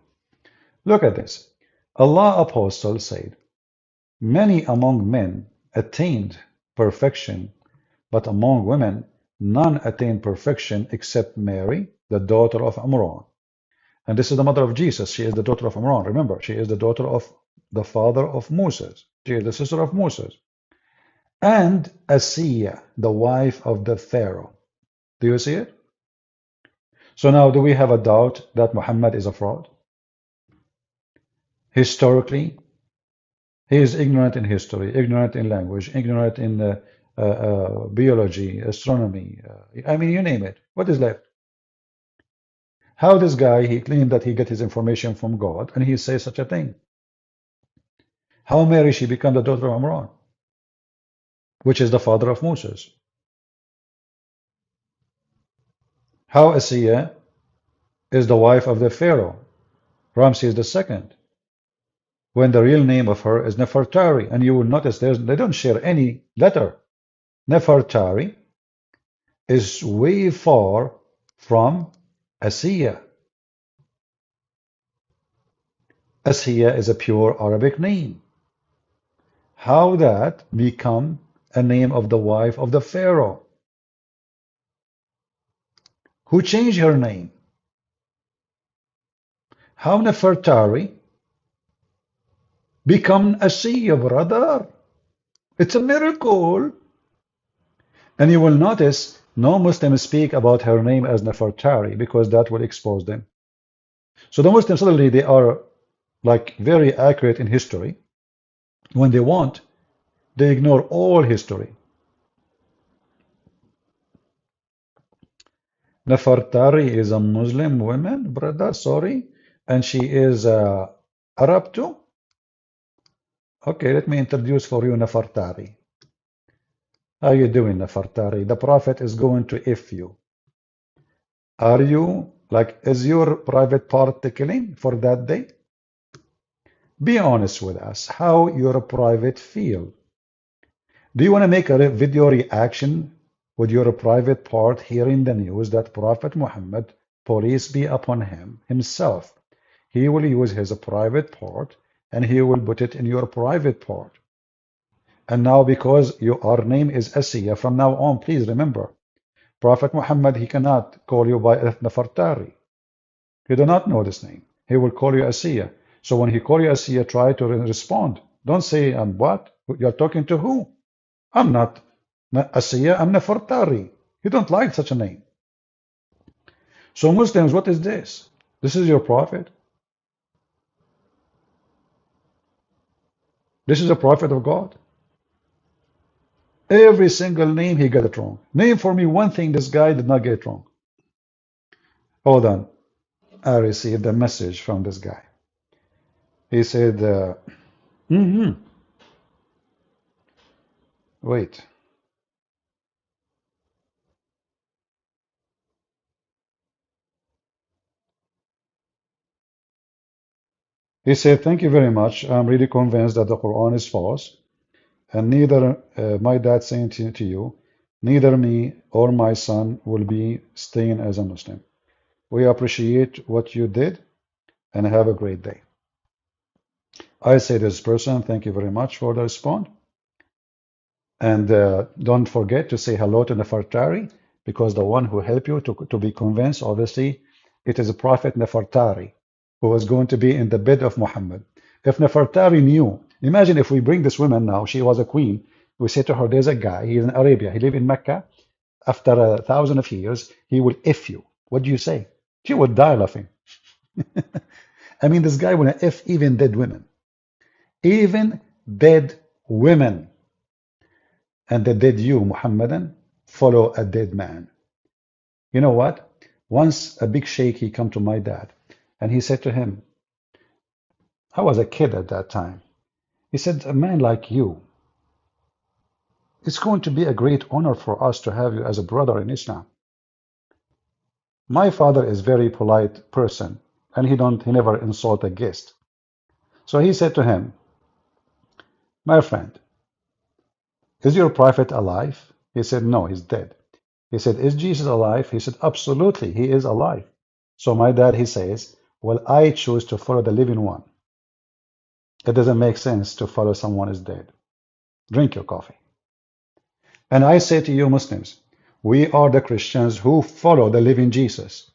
Look at this. Allah Apostle said, many among men attained perfection, but among women none attained perfection except Mary, the daughter of Imran. And this is the mother of Jesus. She is the daughter of Imran. Remember, she is the daughter of the father of Moses. She is the sister of Moses. And Asiyya, the wife of the Pharaoh. Do you see it? So now, do we have a doubt that Muhammad is a fraud? Historically, he is ignorant in history, ignorant in language, ignorant in biology, astronomy. I mean, you name it. What is left? How this guy, he claimed that he get his information from God, and he says such a thing. How Mary, she become the daughter of Imran, which is the father of Moses. How Asiyya is the wife of the Pharaoh, Ramses II. when the real name of her is Nefertari. And you will notice they don't share any letter. Nefertari is way far from Asiya. Asiya is a pure Arabic name. How that become a name of the wife of the Pharaoh? Who changed her name? How Nefertari become Asiya, brother? It's a miracle. And you will notice no Muslims speak about her name as Nefertari because that will expose them. So the Muslims suddenly they are like very accurate in history. When they want, they ignore all history. Nefertari is a Muslim woman, brother, sorry. And she is Arab too? Okay, let me introduce for you Nefertari. How you doing, Nefertari? The Prophet is going to if you. Are you, like, is your private part tickling for that day? Be honest with us, how your private feel. Do you want to make a video reaction with your private part hearing the news that Prophet Muhammad, peace be upon him, himself, he will use his private part and he will put it in your private part. And now because your name is Asiya, from now on, please remember, Prophet Muhammad, he cannot call you by Nefertari. You do not know this name. He will call you Asiya. So when he call you Asiya, try to respond. Don't say, I'm what? You're talking to who? I'm not Asiya, I'm Nefertari. You don't like such a name. So Muslims, what is this? This is your prophet? This is a prophet of God? Every single name he got it wrong. Name for me one thing this guy did not get it wrong. Hold on. I received a message from this guy. He said, wait. He said, thank you very much. I'm really convinced that the Quran is false. And neither my dad saying to you, neither me or my son will be staying as a Muslim. We appreciate what you did and have a great day. I say to this person, thank you very much for the response. And don't forget to say hello to Nefertari, because the one who helped you to be convinced, obviously, it is a Prophet Nefertari who was going to be in the bed of Muhammad. If Nefertari knew, imagine if we bring this woman now, she was a queen, we say to her, there's a guy, he's in Arabia, he lives in Mecca, after 1,000 of years, he will F you. What do you say? She would die laughing. I mean, this guy will F even dead women. Even dead women. And the dead you, Muhammadan, follow a dead man. You know what? Once a big sheikh, he come to my dad, and he said to him, I was a kid at that time. He said, a man like you, it's going to be a great honor for us to have you as a brother in Islam. My father is a very polite person, and he never insult a guest. So he said to him, my friend, is your prophet alive? He said, no, he's dead. He said, is Jesus alive? He said, absolutely, he is alive. So my dad, he says, well, I choose to follow the living one. It doesn't make sense to follow someone who is dead. Drink your coffee. And I say to you Muslims, we are the Christians who follow the living Jesus.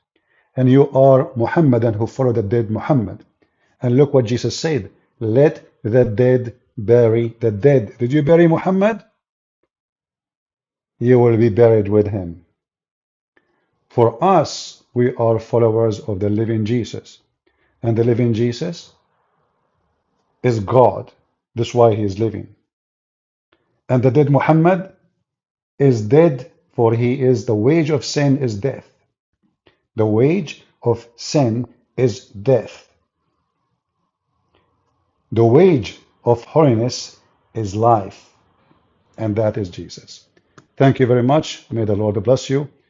And you are Muhammadan who follow the dead Muhammad. And look what Jesus said, let the dead bury the dead. Did you bury Muhammad? You will be buried with him. For us, we are followers of the living Jesus. And the living Jesus is God. That's why he is living. And the dead Muhammad is dead, for he is the wage of sin is death. The wage of sin is death. The wage of holiness is life. And that is Jesus. Thank you very much. May the Lord bless you.